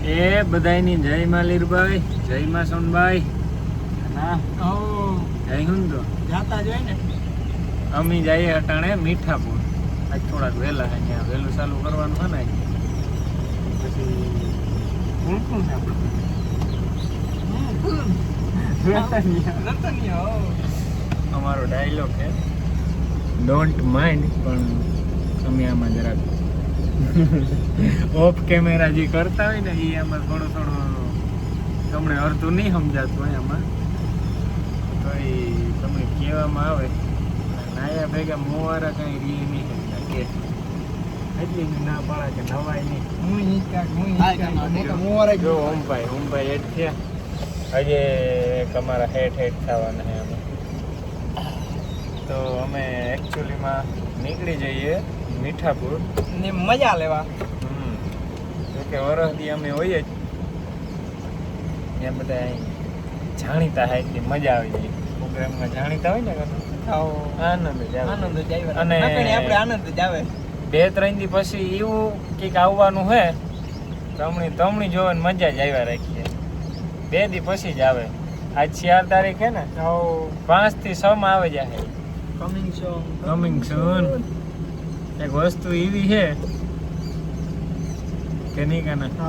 એ બધાયની જય માલીરભાઈ, જય માં સોનભાઈ. ના જય હુંદ જાતા જ હોય ને. અમે જઈએ અટાણે મીઠાપુર. આજ થોડાક વહેલા અહીંયા વહેલું ચાલુ કરવાનું છે ને. પછી કોણ કોણ છે આપણે? અમારો ડાયલોગ છે ડોન્ટ માઇન્ડ, પણ અમે આમાં જરાક ઓફ કેમેરા જે કરતા હોય ને એ આમાં થોડું તમને અડધું નહીં સમજાતું હોય આમાં, તો એ તમને કહેવામાં આવે. નાયા ભેગા મોવારા કાંઈ રીએ નહીં કે એટલી ના પાડા કે નવાય નહીં. જો ઓમભાઈ હેઠ થયા, હજે એક અમારા હેઠ થવાના છે અમે. તો અમે એકચ્યુઅલીમાં નીકળી જઈએ મીઠાપુર ને મજા લેવા. તો કે વરસથી અમે હોઈએ જ ત્યાં બધા અહીં જાણીતા હોય એટલે મજા આવી જાય. પ્રોગ્રામમાં જાણીતા હોય ને આનંદ જ આવે. અને આપણે આનંદ જ આવે. 2-3 દી પછી એવું કંઈક આવવાનું છે તમણી જોવાની મજા જ આવ્યા રાખીએ. 2 દી પછી જ આવે. આજ 4 તારીખ છે ને, 5 થી 6 માં આવે જાય. કમિંગ સૂન. એક વસ્તુ એવી છે કે નહીં કાના,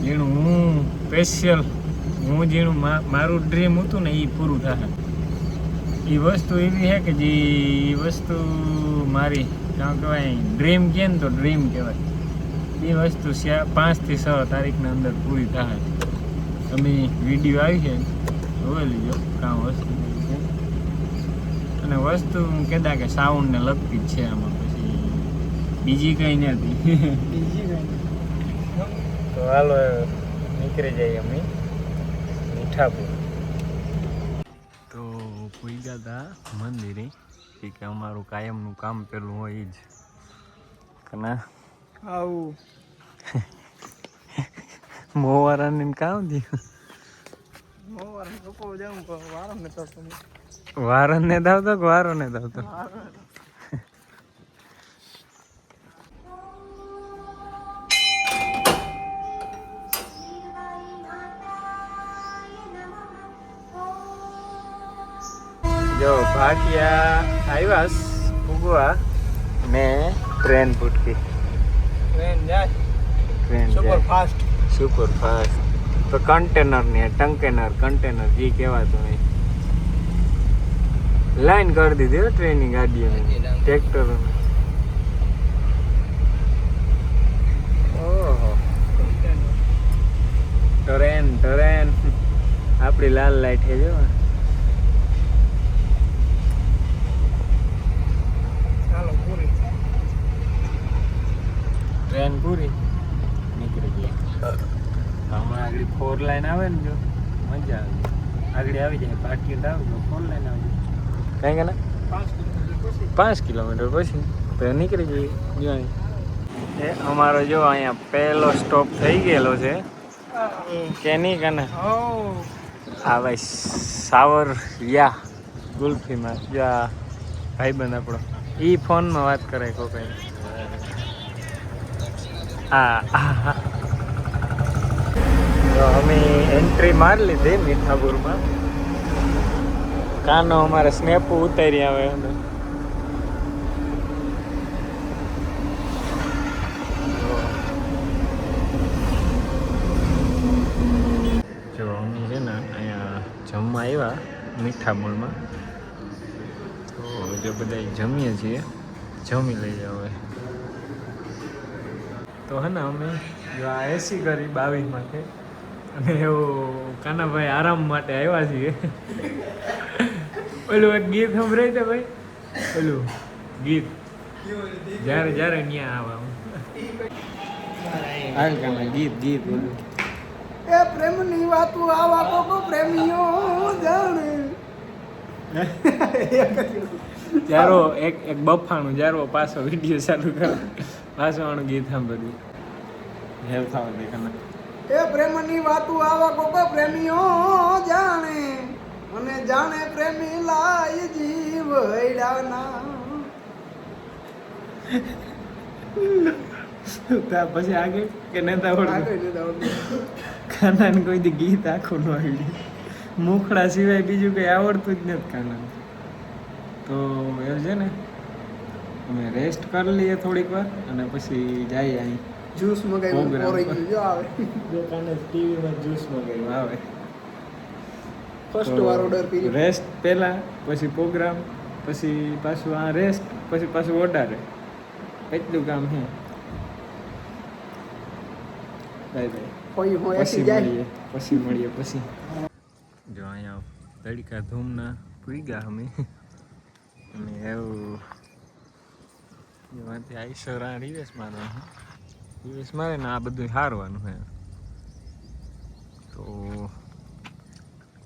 જેનું હું સ્પેશિયલ જેનું મારું ડ્રીમ હતું ને એ પૂરું થાય. એ વસ્તુ એવી છે કે જે વસ્તુ મારી કાં કહેવાય ડ્રીમ કહે ને તો ડ્રીમ કહેવાય. એ વસ્તુ 5 થી 6 તારીખના અંદર પૂરી થાય. તમે વિડીયો આવી છે જોઈ લીજો કાં વસ્તુ છે. અને વસ્તુ કહેતા કે સાઉન્ડને લગતી જ છે આમાં, પછી બીજી કંઈ નથી. તો હાલો નીકળી જઈએ અમે મીઠાપુર. તો પૂજા હતા મંદિરે કે અમારું કાયમનું કામ પેલું હોય એ જ કના આવું મોવારાને કામ થયું. વારન ને દાવતો કે વારો ને દાવતો? જો ભાટિયા આવ્યા ફુગવા ને ટ્રેન ફૂટકી. ટ્રેન જાય સુપર ફાસ્ટ. તો કન્ટેનર ને કન્ટેનર જે કહેવાતું નહીં, લાઈન કરી દીધી હો ટ્રેનની ગાડીઓની, ટ્રેક્ટરોની. ઓહો, ટ્રેન આપણી લાલ લાઈટ છે જો. ટ્રેન પૂરી નીકળી ગયા. હમણાં આગળ 4 લાઈન આવે ને, જો મજા આવે. આગળ આવી જાય પાટિયું આવ તો 4 લાઈન આવી જાય. કાંઈ કે ના 5 કિલોમીટર પછી તો નીકળી જઈએ. જો એ અમારો જો અહીંયા પહેલો સ્ટોપ થઈ ગયેલો છે કે નહીં કને. આ ભાઈ સાવરિયા ગુલ્ફીમાં જો આ ભાઈબંધ આપણો એ ફોનમાં વાત કરે કોઈ. હા, તો અમે એન્ટ્રી મારી લીધી મીઠાપુરમાં. કાનો અમારે સ્નેપ ઉતારી આવે. જો અમે છે ને અહીંયા જમવા આવ્યા મીઠાપુરમાં. તો જો બધા જમીએ છીએ, જમી લઈએ હવે. તો હે ને અમે જો આ એસી કરી 22 માટે, અને એવું કાનાભાઈ આરામ માટે આવ્યા છીએ. ઓલું એક ગીત સંભળાય છે ભાઈ, ઓલું ગીત જ્યારે ત્યાં આવા ગીત ઓલું એ પ્રેમની વાતો આવા કોકો પ્રેમીઓ જાણે. જારો એક બફાણું જારો પાછો વિડીયો ચાલુ કરો, પાછો આનું ગીત સાંભળ્યું. હેલ થવા દે કના. એ પ્રેમની વાતો આવા કોકો પ્રેમીઓ જાણે, અને જાણે પ્રેમી લાય જીવ હૈડાના. પછી આગળ કે નતા આવડતું આગળ નથી આવડતું. કાનાને કોઈ દી ગીત આખું ન આવડ્યું મુખડા સિવાય બીજું કંઈ આવડતું જ નથી કાનાને. તો એવું છે ને અમે રેસ્ટ કરી લઈએ થોડીક વાર અને પછી જઈએ અહીં જ્યુસ મગાવ્યું પ્રોગ્રામ પોરી પર. ગયું જો આવે જો કાને ટીવીમાં જ્યુસ મગાવ્યું આવે ફર્સ્ટ વાર ઓર્ડર કર્યો. રેસ્ટ પહેલા પછી પ્રોગ્રામ પછી પાછું આ રેસ્ટ પછી પાછું ઓર્ડર એટલું કામ છે. બાય બાય હોય હોય પછી એસી જાય મળીએ પછી જો અહીંયા તડકા ધૂમના પૂરી ગયા અમે અને એવું એમાંથી આઈસરા રિવેસ મારવાનું રિવેસ મારે ને આ બધું હારવાનું છે. તો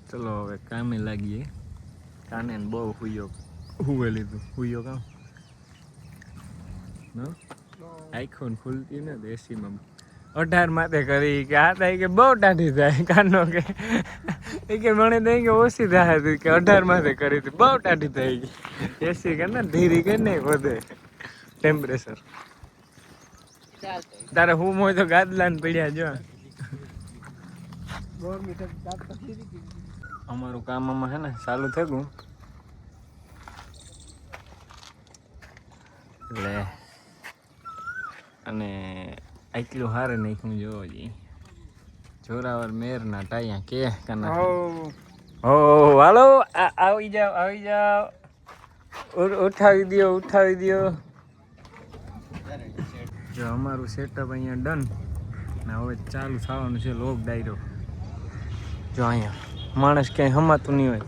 ચલો હવે કામે લાગીએ. કાને બહુ હુવે લીધું હુયો કામ નો આઈખોન ખુલતી ને એસીમાં 18 માથે કરી કે આ થાય કે બહુ ટાઢી થાય કાનો કે એ કે મને નહીં કે ઓછી થાય હતી કે 18 માથે કરી હતી બહુ ટાઢી થઈ ગઈ. એસી કે ને ધીરી કે નહીં વધે ટેમ્પરેચર. તારે હું હોય તો ગાદલાને પડ્યા જો. અમારું કામ આમાં છે ને ચાલુ થયું એટલે અને આટલું હારે નાખ્યું જોવો જી જોરાવર મેરના ટાયા કે કાના હો હાલો આવી જાઓ ઉઠાવી દ્યો. જો અમારું સેટઅપ અહીંયા ડન ને હવે ચાલુ થવાનું છે લોક ડાયરો. જો અહીંયા માણસ ક્યાંય હમાતું નહીં હોય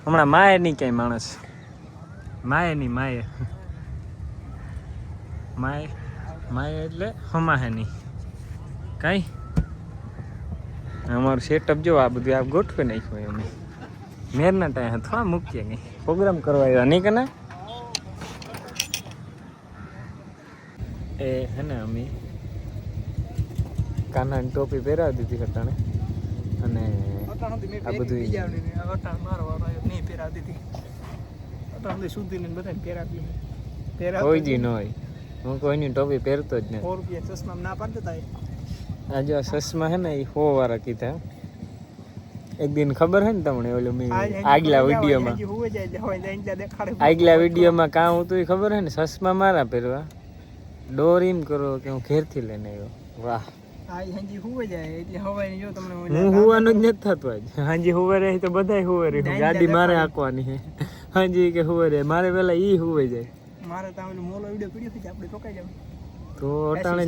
હમણાં માએ નહીં ક્યાંય માણસ માએ એટલે હમાહે નહીં કાંઈ. અમારું સેટઅપ જો આ બધું આ ગોઠવી નાખ્યું અમે મેરના ટાઈમ થોડા મૂકીએ કંઈ પ્રોગ્રામ કરવા આવ્યા નહીં કે ના. એ હે ને અમે કાનાની ટોપી પહેરાવી દીધી હટાણે અને આ બધું કોઈ જી ન હોય હું કોઈની ટોપી પહેરતો જ નહીં. 4 રૂપિયા ચશ્મા ના પાડતા હતા. આ જો ચશ્મા હે ને એ 100 વાળા કીધા. એક દિન ખબર હે ને તમને ઓલું મેં આગલા વિડીયોમાં કાં હતું એ ખબર હે ને ચશ્મા મારા પહેરવા ડોર એમ કરો કે હું ઘેરથી લઈને આવ્યો. વાહ હું હોવાનું જ નથી થતું આજ. હાજી હુવે રહી તો બધાય હુવે રહી ગાડી મારે આંકવાની છે. હાજી કે હુવે રહે મારે પેલા ઈ હુવે જાય મારે તો મોલો વિડિયો પીડ્યો છે આપણે રોકાઈ જાવ તો અટાણે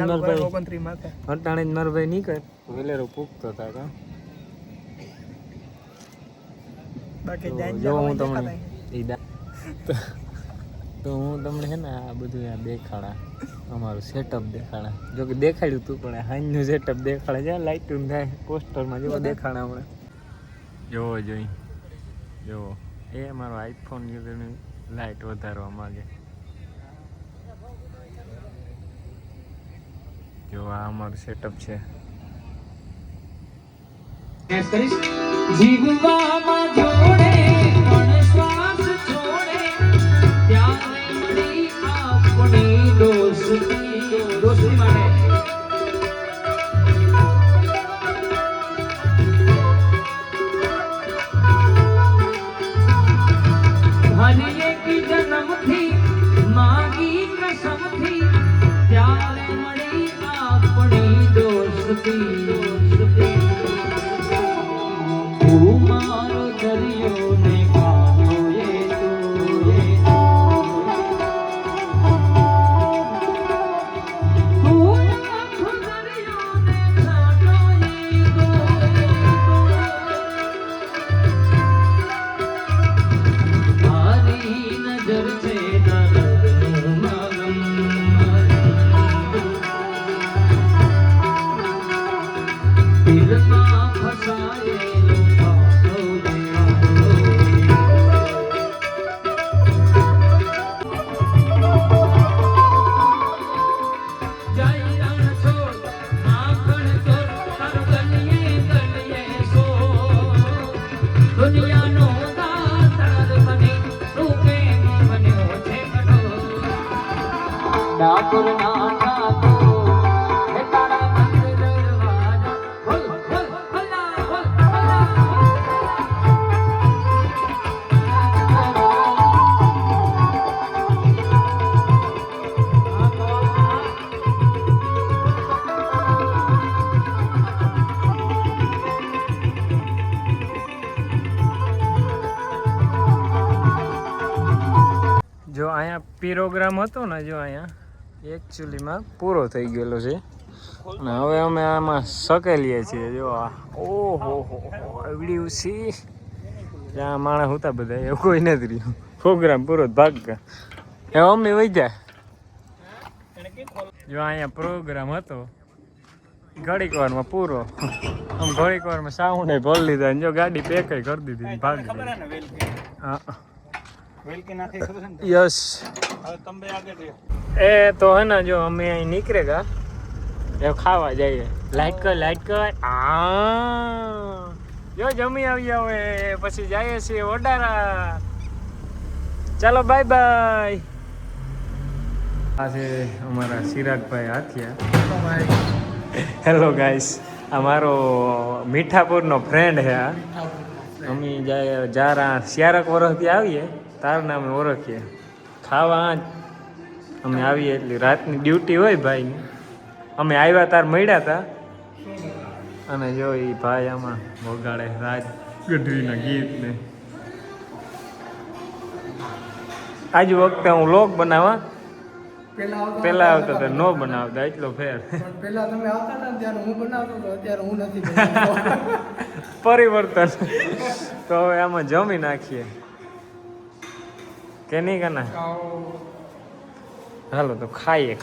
જ મારો ભાઈ નહીં કર વેલેરો પૂગતો હતા કા. જો હું તમને તો હું તમને છે ને આ બધું આ દેખાડા અમારું સેટઅપ દેખાડા જો કે દેખાડ્યું તું પણ હાઈનું સેટઅપ દેખાડે છે લાઇટું થાય પોસ્ટરમાં જેવો દેખાડા હમણાં જોવો જોઈ જોવો એ મારો આઈફોન યુઝરની લાઇટ વધારવા માંગે. જો આ અમારું સેટઅપ છે. જીવવામાં જોડે પણ શ્વાસ છોડે ત્યારે મળી આપણી દોસ્તી માટે હરી એક જન્મથી માગી કસમથી ત્યારે મળી આપણી દોસ્તી. મારો દરિયો ને કાંઠો એ તો આખો દરિયો ને કાંઠો એ તો મારી નજર છે દર્દનું મગમ દિલમાં ફસાયેલો દુનિયાનો દાતાર બની રૂપે બન્યો છે કટો ડાકોર ના ઠાકોર પ્રોગ્રામ હતો ને જો અહીંયા એકચ્યુઅલીમાં પૂરો થઈ ગયેલો છે અને હવે અમે આમાં સકેલીએ છીએ જો આ ઓહો હો એવડી ઉસી જ્યાં માણસ હતા બધા એવું કોઈ નથી રહ્યું પ્રોગ્રામ પૂરો ભાગ એ અમે વહી જાય જો અહીંયા પ્રોગ્રામ હતો ઘડીક વારમાં પૂરો આમ ઘડીક વારમાં સાઉન્ડ ભરી લીધા ને જો ગાડી પેક કરી દીધી ભાગ હા યસ એ તો હે ને જો અમે અહીં નીકળેગા એ ખાવા જઈએ લાઈટ કર જો જમી આવ્યા હવે પછી જઈએ છીએ વડારા ચાલો બાય બાય આ છે અમારા ચિરાગભાઈ હાથિયા હેલો ગાઈસ આ મારો મીઠાપુરનો ફ્રેન્ડ છે આ અમે જારા શિયારક વર્ષથી આવીએ તાર નામે ઓળખીએ ખાવા અમે આવીએ એટલી રાતની ડ્યુટી હોય ભાઈની અમે આવ્યા તાર મળ્યા હતા અને જો એ ભાઈ આમાં વગાડે રાજ ગઢવીના ગીત ને આજ વખતે હું લોક બનાવવા પેલા આવતા હતા નો બનાવતા એટલો ફેર પેલા તમે આવતા હતા ત્યારે હું બનાવતો હતો અત્યારે હું નથી બનાવતો. પરિવર્તન તો હવે આમાં જમી નાખીએ કે નહીં કના હાલો તો ખાઈએ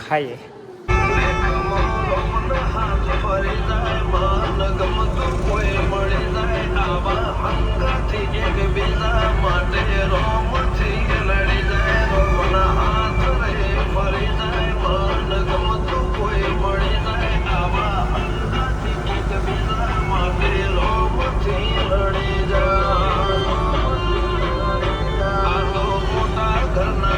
ઘરના